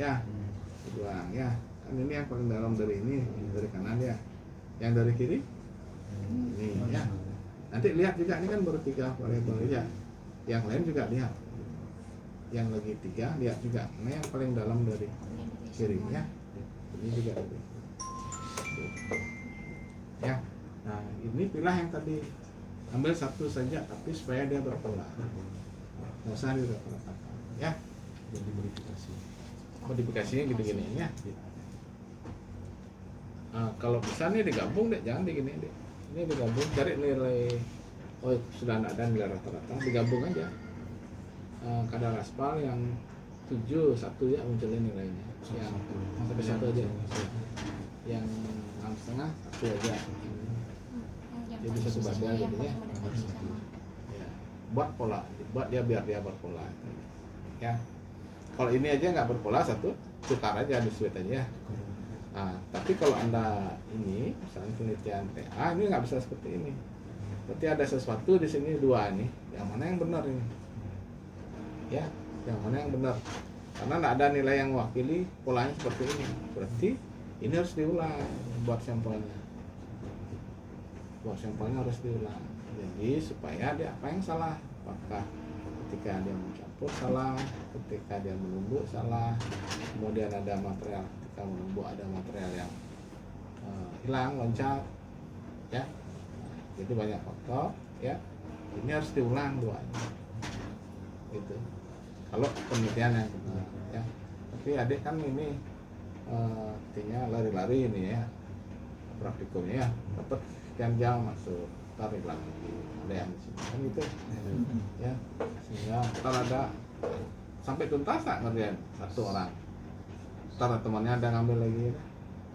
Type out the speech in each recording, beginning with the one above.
ya, dibuang ya. Kan ini yang paling dalam dari ini, dari kanan ya. Yang dari kiri ini ya. Nanti lihat juga, ini kan baru 3 variabel ya. Yang lain juga lihat. Yang lagi 3 lihat juga. Nah yang paling dalam dari kiri ya. Ini juga dari ya. Nah ini pilih yang tadi, ambil satu saja tapi supaya dia berpola. Nggak usah dirata-ratakan ya. Jadi Modifikasinya gini-gini ya. Nah, kalau bisa nih digabung deh, jangan digini deh. Ini digabung, cari nilai. Oh sudah ada nilai rata-rata, digabung aja. Kadar aspal yang 7 1 ya munculin nilainya. Yang sampai 1 aja. Yang 6,5 1 aja. Jadi satu badal gitu ya. Ya. Buat pola, buat dia biar dia berpola. Ya. Kalau ini aja nggak berpola satu, tukar aja, disuit aja. Nah, tapi kalau Anda ini, misalnya penelitian TA, ini nggak bisa seperti ini. Berarti ada sesuatu di sini 2 nih. Yang mana yang benar ini? Ya, yang mana yang benar? Karena nggak ada nilai yang mewakili polanya seperti ini. Berarti ini harus diulang buat sampelnya. Buat sampelnya harus diulang. Jadi supaya dia apa yang salah? Apakah ketika dia mencampur salah, ketika dia menumbuk salah, kemudian ada material ketika menumbuk ada material yang hilang, loncat, ya. Jadi banyak faktor, ya. Ini harus diulang 2-nya. Gitu. Kalau penelitian yang benar, ya. Tapi adik kan ini artinya lari-lari ini ya, praktikumnya ya, dapat sekian jam masuk, tarik lagi, ada yang kan gitu, ya. Sehingga ntar ada sampai tuntas tak ngerjain satu orang, ntar temannya ada ngambil lagi,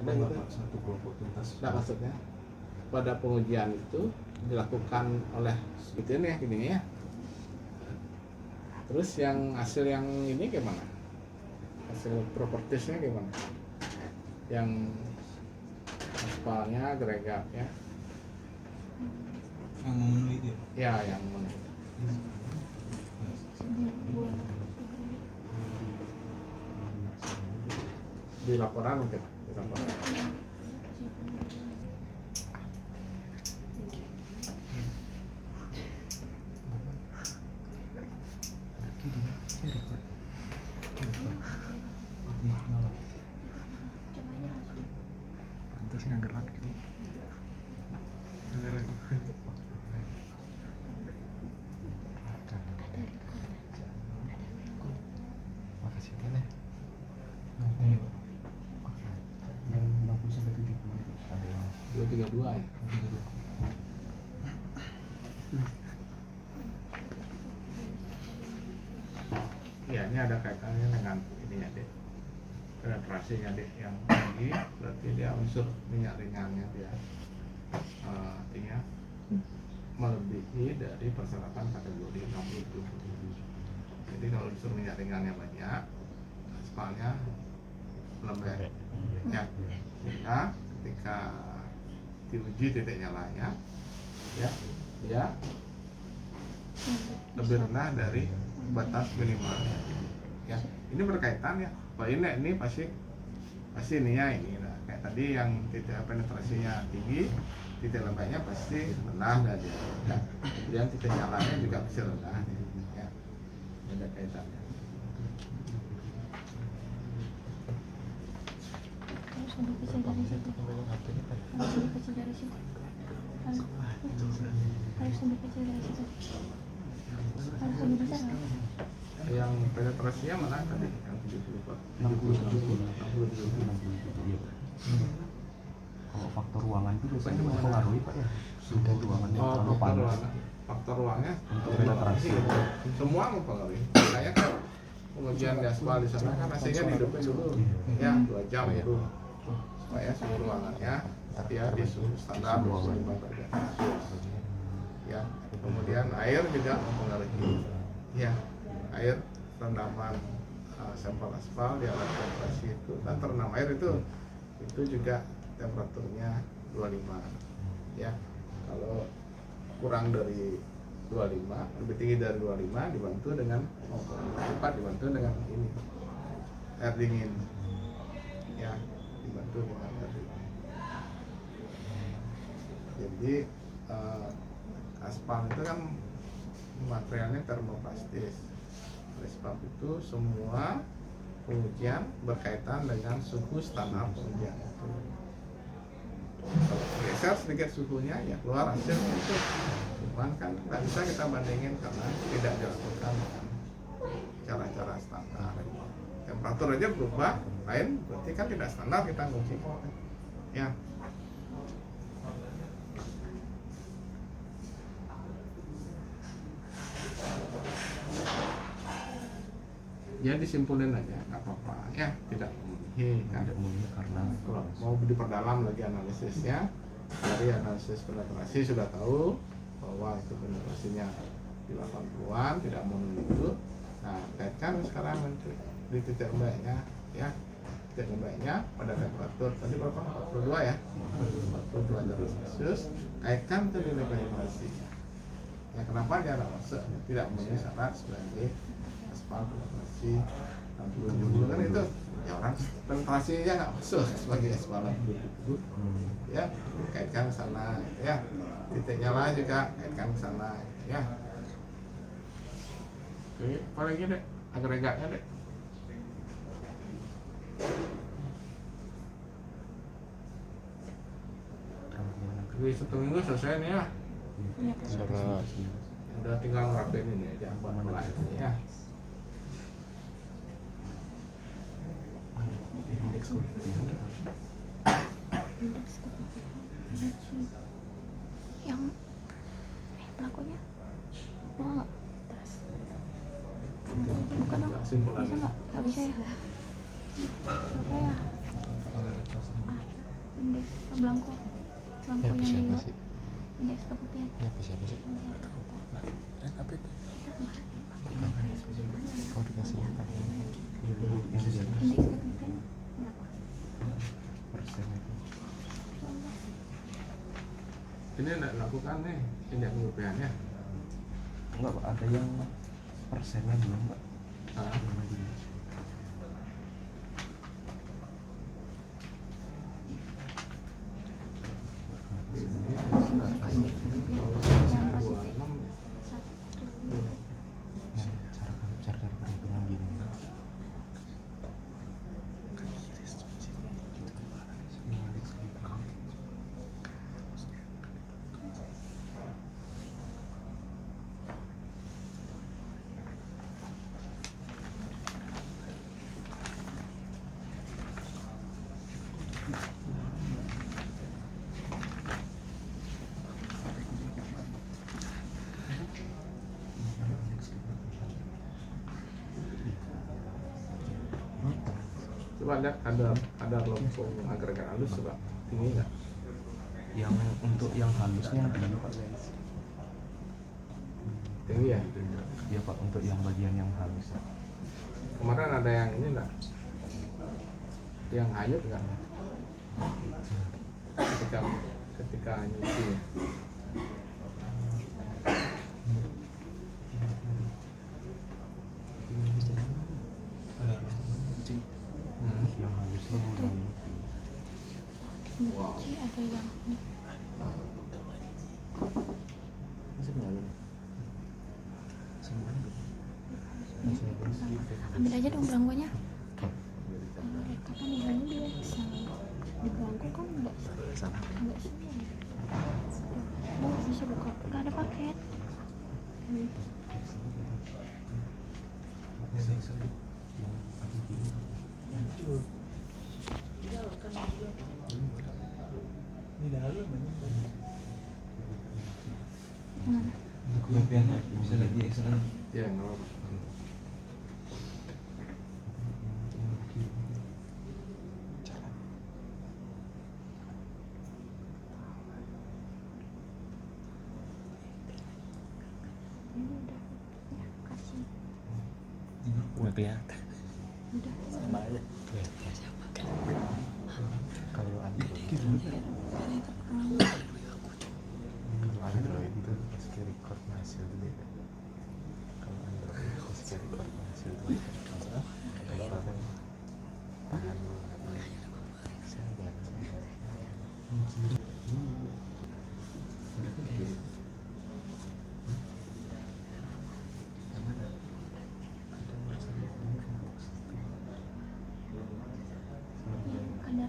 ada gitu. Satu kelompok tuntas. Nah maksudnya pada pengujian itu dilakukan oleh gitu nih gini ya. Terus yang hasil yang ini gimana? Hasil propertiesnya gimana? Yang aspalnya, agregatnya? Yang memenuhi dia. Ya, yang memenuhi. Di laporan mungkin, di laporan. Pantas nggak gerak gitu. Makasih banyak. Yang 50 sampai 70 ada yang 232 ya. Ya, ini ada kaitannya dengan ini ya, Dek. Penetrasinya, Dek, yang tinggi berarti dia unsur minyak ringannya dia artinya melebihi dari persyaratan kategori 60. Jadi kalau unsur minyak ringannya banyak, aspalnya lembek. Ya, sehingga ketika diuji titik nyalanya, ya, dia lebih rendah dari batas minimalnya. Ya, ini berkaitan ya. Kalau ini pasti ini ya ini. Nah, kayak tadi yang titik penetrasinya tinggi, titik lembeknya pasti rendah dan dia. Ya. Kemudian titik nyalanya juga pasti rendah. Ya, ada kaitannya. Harus lebih kecil dari situ. Harus lebih kecil dari situ. Harus lebih kecil dari situ. Harus lebih besar. Yang penetrasinya mana tadi? Yang 70 Pak? 60. Kalau faktor ruangan itu biasanya mempengaruhi Pak ya. Sudah ruangannya terlalu panas. Faktor ruangnya Untuk penetrasi. semua mempengaruhi. Kayak pengujian gaspal di sana kan hasilnya dihidupin dulu ya 2 jam dulu supaya suhu ruangannya dia di suhu standar 25 derajat Celcius. Ya, kemudian air juga mempengaruhi. Ya, air rendaman sampel aspal di alat filtrasi itu dan terendam air itu juga temperaturnya 25. Ya, kalau kurang dari 25, lebih tinggi dari 25 dibantu dengan lipat dibantu dengan ini air dingin ya, dibantu dengan air dingin. Jadi aspal itu kan materialnya termoplastis. Oleh sebab itu semua pengujian berkaitan dengan suhu standar pengujian itu. Kalau geser sedikit suhunya ya keluar hasil itu. Cuman kan nggak bisa kita bandingin karena tidak dilakukan dengan cara-cara standar. Temperatur aja berubah, lain berarti kan tidak standar kita nguji. Ya. Ya disimpulin aja, nggak apa-apa ya, tidak memenuhi kan. Tidak memenuhi karena Kalau mau diperdalam lagi analisisnya, dari analisis penetrasi sudah tahu bahwa itu penetrasinya di 80-an tidak memenuhi itu. Nah, kaitkan sekarang di titik lembeknya ya, titik lembeknya pada temperatur tadi berapa? 42 ya, 42 derajat Celcius. Kaitkan ke nilai penetrasinya. Ya kenapa dia tidak memenuhi syarat sebagai aspal penetrasi 60 kan itu ya, orang penetrasinya nggak masuk sebagai aspal 60 ya, kaitkan ke sana ya, titiknya lah juga kaitkan ke sana ya. Oke, apa lagi deh agregatnya deh. Jadi 1 minggu selesai nih ya. Iya. secara Udah tinggal ngerapin ini aja buat mulai ini ya. indeks kebutuhan. Yang pelakunya mau nggak? Bukan dong. Simpulan. Bisa nggak? Nggak bisa ya. Berapa ya? Indeks belangko. Belangko yang di indeks kebutuhan. Ya bisa sih. Apa itu? Kalau dikasih yang Indeks kebutuhan. persen itu. Ini enggak lakukan nih indeks pengupiannya. Enggak Pak, ada yang persennya belum Pak. Ah, Yang positif. 1. Cara perhitungan gini. coba lihat kadar lempung agregat halus coba tinggi nggak? Yang untuk yang halusnya tinggi Pak. Tinggi ya. Iya Pak, untuk yang bagian yang halus. Kemarin ada yang ini enggak? Yang hanyut enggak? Ketika nyuci. Yang halusnya mulai Nyuci ada yang ini. Ambil aja dong belangkonya. Kalau mereka kan di sini dia bisa di belangko kan nggak semua. Oh, bisa buka, nggak ada paket. bisa lagi ekstra. Ya, nggak apa-apa. Ini udah, ya kasih. Nggak kelihatan. Udah. Sama aja. Kalau Android itu pasti record hasil dulu. Kalau Android pasti record hasil dulu. Kalau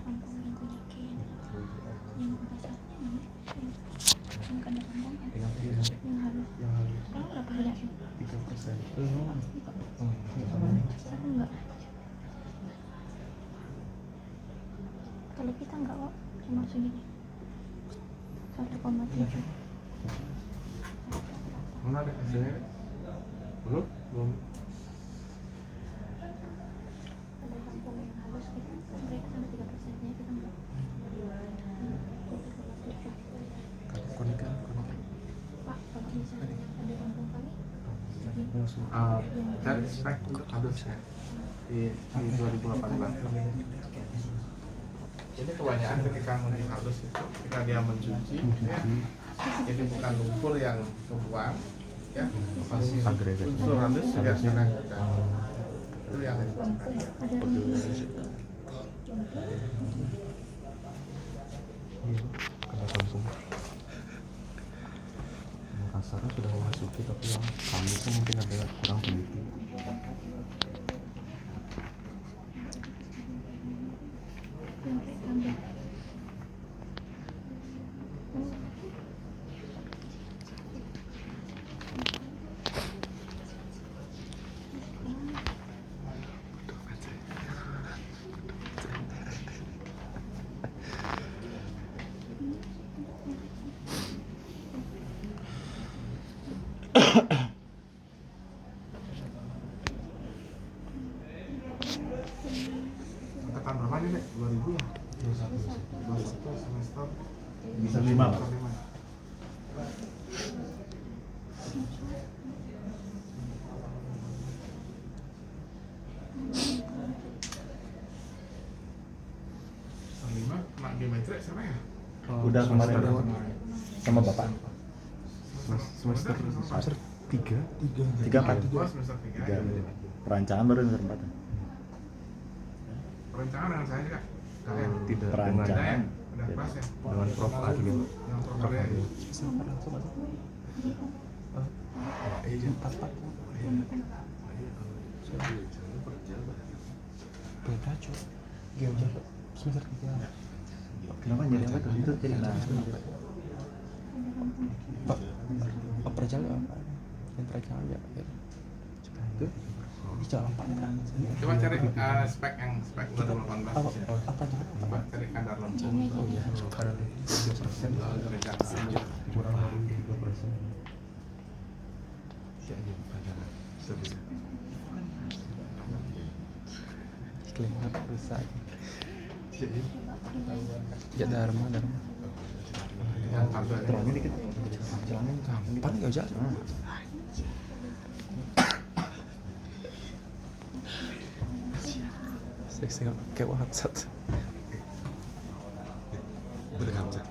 rampung yang tunjukin yang dasarnya yang kadar rampung yang halus kamu berapa banyaknya 3%. aku enggak kalau kita enggak kok cuma segini 1,7 Mana ada hasilnya? Belum? Belum. ada rampung yang halus kita mereka sampai 3% nya kita enggak 1,7 Konekan. Pak kalau misalnya ada rampung kali Cari spek untuk halusnya di 2018. Ini kebanyakan ketika menjadi halus itu ketika dia mencuci ya, ini bukan lumpur yang kebuang ya, masih Agregat. unsur halus juga dilakukan. Itu yang rampung ada rampung Kena Samsung. Kasarnya sudah memasuki tapi yang kami tuh mungkin ada kurang teliti. yang tambah angkatan berapa nih Dek? 2000 ya? 21 semester Bisa 5, Pak. Lima, kena geometri siapa ya? Udah kemarin Semester sama Bapak. Semester 3 4 Gua semester 3 perancangan baru semester 4. Perencanaan dengan saya juga kalian Tidak ada ya? Udah kelas ya? dengan Prof Adli. Yang prof ya? Beda cuy. Geometri semester 3. Kenapa jadi apa tuh? Itu jadi Pak, perjalanan apa? Yang perjalanan ya. Itu di jalan Pak. Coba cari spek yang spek 2018 Apa Coba cari kadar lempung Oh iya, sekarang 3% kurang dari 3%. Kelihatan rusak. Ya Dharma. yang kadar Terangnya dikit. Jalannya gampang enggak jalan. Saya kayak WhatsApp. Udah WhatsApp.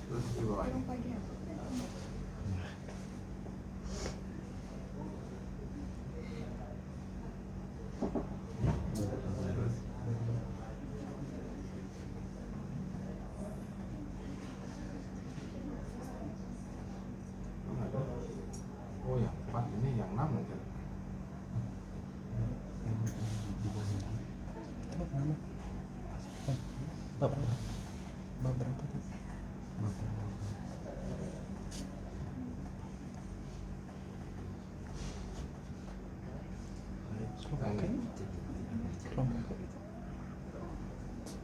terus di bawah oh yang 4 ini yang 6 mungkin Berapa tuh?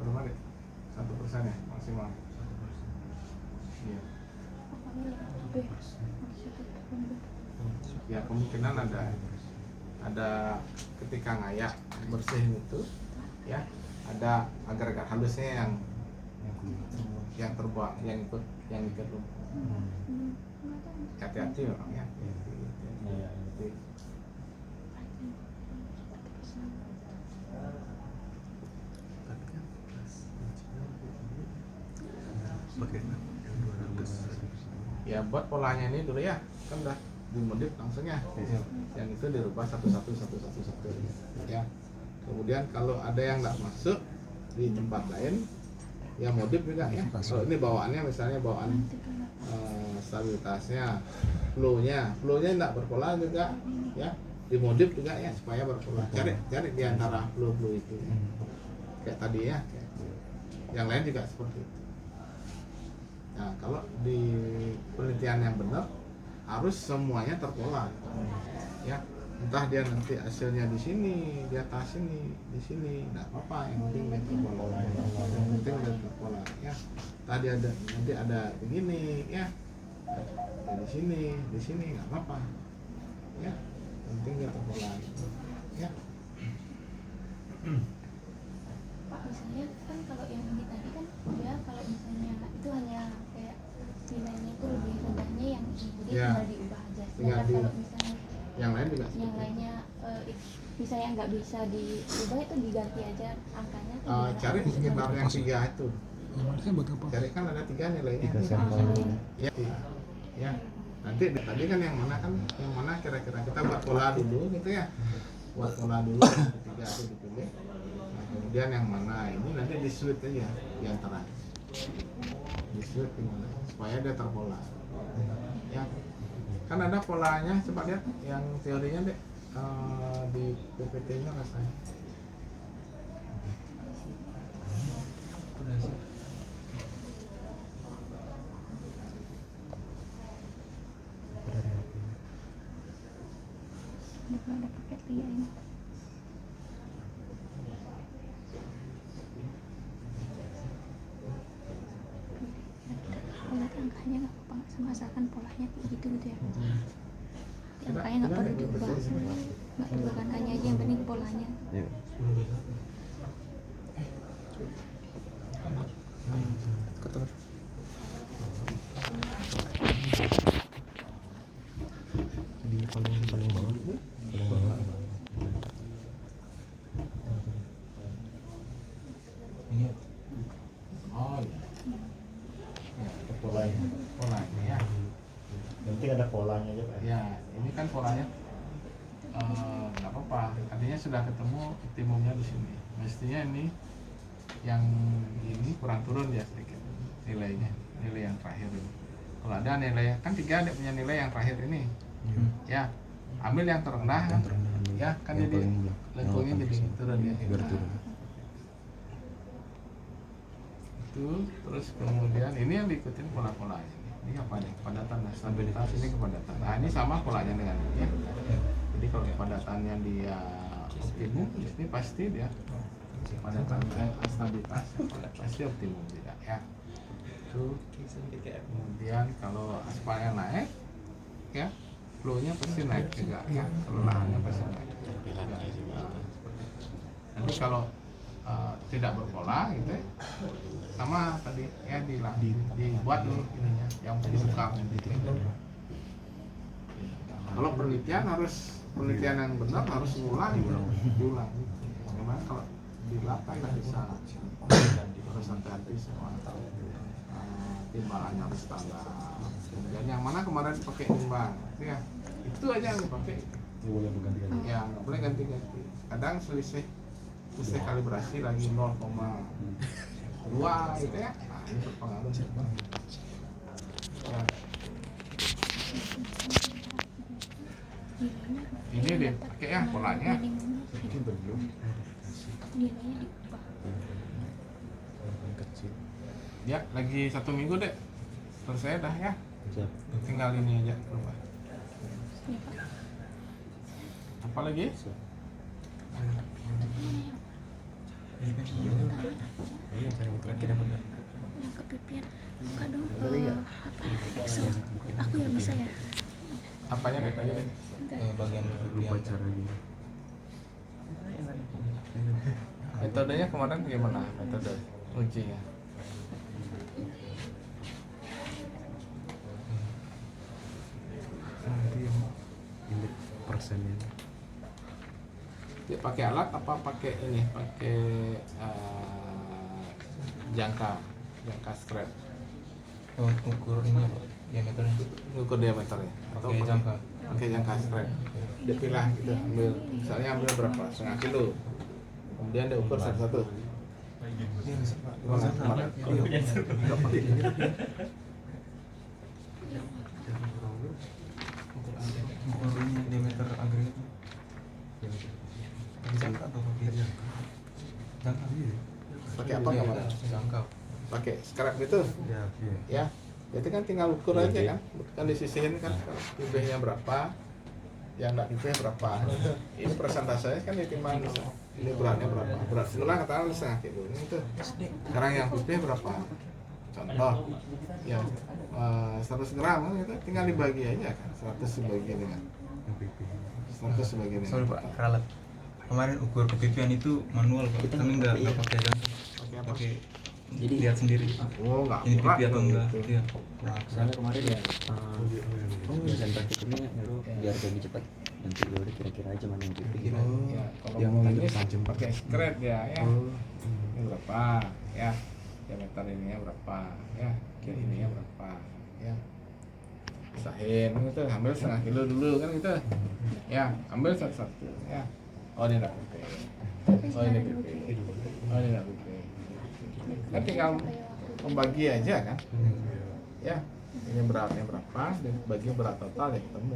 berapa deh? 1% ya maksimal iya ya kemungkinan ada ketika ngayak bersihin itu ya ada agregat halusnya yang terbuang yang ikut hati-hati orang ya ya buat polanya ini dulu ya kan udah dimodif langsung ya yang itu dirubah satu ya kemudian kalau ada yang nggak masuk di tempat lain ya modif juga ya kalau ini bawaannya misalnya bawaan stabilitasnya flow-nya nggak berpola juga ya dimodif juga ya supaya berpola. Cari di antara flow itu kayak tadi ya, yang lain juga seperti itu. Nah kalau di penelitian yang benar harus semuanya terpola ya, entah dia nanti hasilnya di sini, di atas sini, di sini, nggak apa-apa, yang penting dia terpola, yang penting dia terpola ya. Tadi ada nanti ada begini ya, ya di sini nggak apa-apa ya, yang penting dia terpola gitu ya. Pak, misalnya kan kalau yang ini tadi kan ya, kalau misalnya itu hanya kayak nilainya itu lebih rendahnya yang ini, jadi Ya, tinggal diubah aja. tinggal Sedangkan di- kalau misalnya yang lain juga yang seperti itu. lainnya misalnya nggak bisa diubah, itu diganti aja angkanya atau gimana? Cari Atau sekitar gimana? yang 3 itu, Nomornya buat apa? cari kan ada 3 nilainya Tiga tuh. sampel. Ya, ya. Nanti tadi kan yang mana kira-kira kita buat pola dulu gitu ya, buat pola dulu ketiga itu dipilih. Nah, kemudian yang mana ini nanti di switch aja di antara, di switch gimana supaya dia terpola. Ya, kan ada polanya, coba lihat yang teorinya deh di PPT-nya rasanya. Ada paket Lia ini. Kalau nanti angkanya nggak apa-apa, nggak sama, asalkan polanya kayak gitu ya. Nanti angkanya nggak perlu diubah, nggak diubah angkanya aja, yang penting polanya. Yuk. Kotor. Di paling bawah. Paling bawah. Ini Oh iya. Ya, Polanya. polanya ya. Yang penting ada polanya aja Pak. Ya, ini kan polanya nggak apa-apa. Artinya sudah ketemu optimumnya di sini. Mestinya ini yang ini kurang turun ya sedikit nilainya, nilai yang terakhir ini. Kalau ada nilai kan 3 ada punya nilai yang terakhir ini. Ya, ambil yang terendah. yang terendah. Ya, kan Yang jadi paling belakang. lengkungnya jadi 8%. turun ya. Biar turun. Itu terus kemudian ini yang diikutin pola-polanya nih. Ini apa nih? Kepadatan, nah, stabilitas ini kepadatan. Nah, ini sama polanya dengan ini ya. Jadi kalau kepadatannya dia optimum, ini pasti dia kepadatan stabilitas pasti optimum tidak ya. Itu kemudian kalau aspalnya naik ya, flow-nya pasti naik juga ya. Kalau lahannya pasti naik. Nanti kalau tidak berpola gitu ya, sama tadi ya dibuat dulu ininya yang dibuka gitu. Kalau penelitian yang benar harus diulang. Bagaimana kalau di belakang nggak bisa, harus hati-hati semua. Timbangannya harus standar. Kemudian yang mana kemarin pakai timbang, ya itu aja yang dipakai. Boleh berganti-ganti. Ya nggak boleh ganti-ganti. Kadang selisih kalibrasi lagi 0,2 gitu ya. Nah, ini berpengaruh. Ya. Ini deh pakai ya polanya. Ini belum. Nilainya diubah. Kecil. Ya lagi 1 minggu deh selesai dah ya. Siap. Tinggal ini aja berubah. Ya, Pak. Apa lagi? Ini cari terakhir apa enggak? Yang kepipian. Buka dong. Apa? Excel. Aku yang bisa ya. Apanya deh aja deh. Bentar. Bagian Lupa caranya. Metodenya kemarin gimana? Metode ujinya? Nanti yang indeks persennya. Ya, pakai alat apa pakai ini? Pakai jangka scrap, Oh, ukur ini apa? Diameternya. ukur diameternya atau Pakai jangka. pakai jangka scrap. Dia pilah gitu, misalnya ambil berapa? 0,5 kilo. Kemudian dia ukur satu-satu. Ini bisa Pak. Gimana kemarin? Enggak pakai ini tapi. Ukur ini diameter agregat. Pakai apa kemarin? Jangkau. Pakai scrap gitu. Ya, oke. Ya. Jadi kan tinggal ukur Iya, aja iya. kan. Kan disisihin kan pipihnya berapa, yang enggak pipih berapa. Ini persentasenya kan ditimbang ini beratnya berapa. Berat sebelah katakan setengah kilo. Ini itu. Sekarang yang pipih berapa? Contoh yang 100 gram kan itu tinggal dibagi aja kan. 100 dibagi dengan Yang pipi. 100 dibagi dengan Sorry Pak, keralat. Kemarin ukur kepipian itu manual Pak, kami nggak pakai jangkau, Pakai apa? pakai lihat sendiri. Oh, enggak Ini murah pipi atau dong enggak? gitu. Iya. Soalnya kemarin ya dosen praktikumnya nyuruh biar lebih cepat nanti ya udah kira-kira aja mana yang pipi gitu. Ya, kalau Yang mau ini ini pakai skret ya, ya. Oh. Ini berapa, ya. Diameter ininya berapa, ya. Kiri ininya berapa, ya. Pisahin gitu, ambil setengah kilo dulu kan gitu. Ya, ambil satu-satu, ya. Oh, ini enggak pipi. Oh, ini pipi. Oh, ini enggak pipi. Kan tinggal membagi aja kan. Ya, ini beratnya berapa, dan bagi berat total ya ketemu.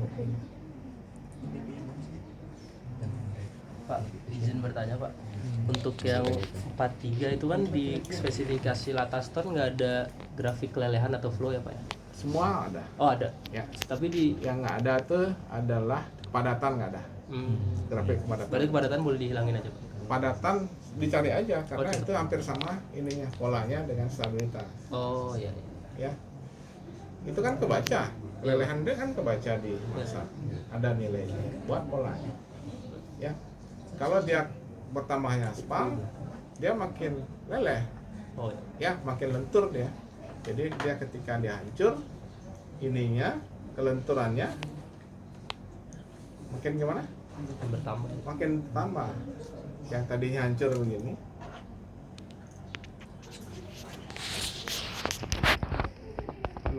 Pak, izin bertanya Pak. Untuk yang 43 itu kan di spesifikasi Lataston nggak ada grafik kelelehan atau flow ya Pak ya? Semua ada. Oh ada. Ya, Tapi di yang nggak ada tuh adalah kepadatan nggak ada. Grafik kepadatan. berarti kepadatan boleh dihilangin aja Pak. Kepadatan dicari aja karena Oke. itu hampir sama ininya polanya dengan stabilitas. Oh iya. Ya, itu kan kebaca. Kelelehan dia kan kebaca di masa. Ada nilainya buat polanya. Ya, kalau dia bertambahnya aspal, dia makin leleh. Oh iya. Ya, makin lentur dia. Jadi dia ketika dia hancur, ininya kelenturannya makin gimana? Yang bertambah. Makin tambah. Yang tadinya hancur begini,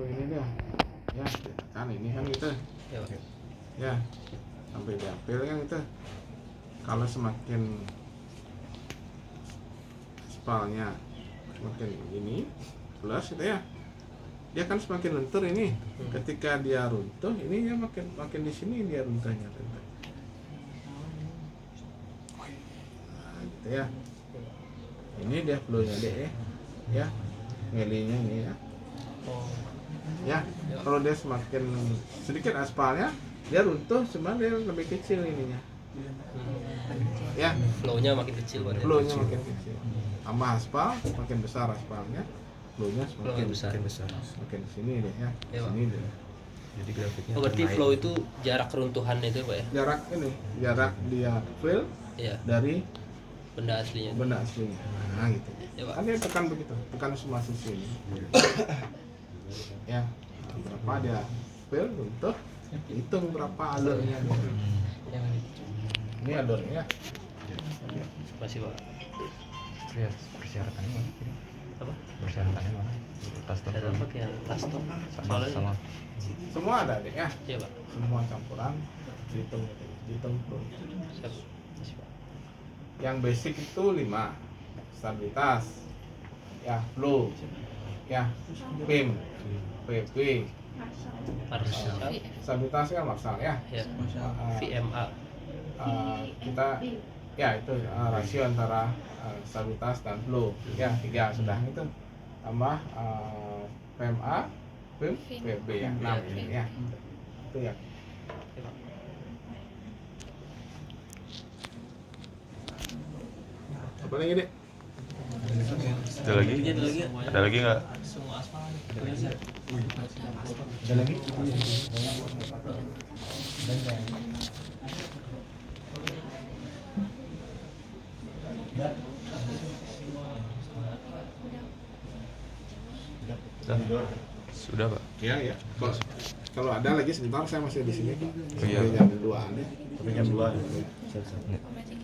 ini dia. Ya, kan ini kan gitu. Ya Pak. Ya, sampai diambil kan itu. Kalau semakin aspalnya semakin ini plus gitu ya, dia kan semakin lentur ini. Ketika dia runtuh, ini ya makin di sini dia runtuhnya. Nah, gitu ya. Ini dia flow-nya deh, ya. Ngelinya ini ya. Oh. Ya, kalau dia semakin sedikit aspalnya, dia runtuh, cuma dia lebih kecil ininya. Ya, Flow-nya makin kecil Pak. Ya? flow-nya makin kecil. Tambah aspal, makin besar aspalnya, flow-nya semakin Flow-nya besar. Semakin sini deh ya. Ya, Pak. Sini deh. Jadi grafiknya Oh berarti naik. flow itu jarak keruntuhannya itu Pak ya? Jarak dia fill Iya. dari Benda aslinya. benda aslinya. Nah, gitu. Ya Pak. Kan dia tekan begitu, tekan semua sisi ini. Ya, berapa dia fill untuk hitung berapa alurnya dia. Ini alurnya. Masih Pak. Ya, persyaratannya mana? Apa? Persyaratannya mana? Tas tas. Ada apa yang Laston? Sama sama. Semua ada deh ya. Iya Pak. Semua campuran dihitung tuh. Siap. Masih Pak. Yang basic itu 5. Stabilitas. Ya, flow. Ya, PIM, PP. Marshal. Stabilitas kan maksal ya. Ya. VMA. Kita ya itu rasio antara stabilitas dan flow ya 3 sudah itu tambah PMA, PIM, PB ya 6 ini ya itu ya. Apa lagi dek? Ada lagi? Ada lagi nggak? Ada lagi? Sudah Pak. Ya ya. Kalau ada lagi sebentar saya masih di sini Pak. Iya. Sampai jam 2 deh. Tapi jam 2. Berarti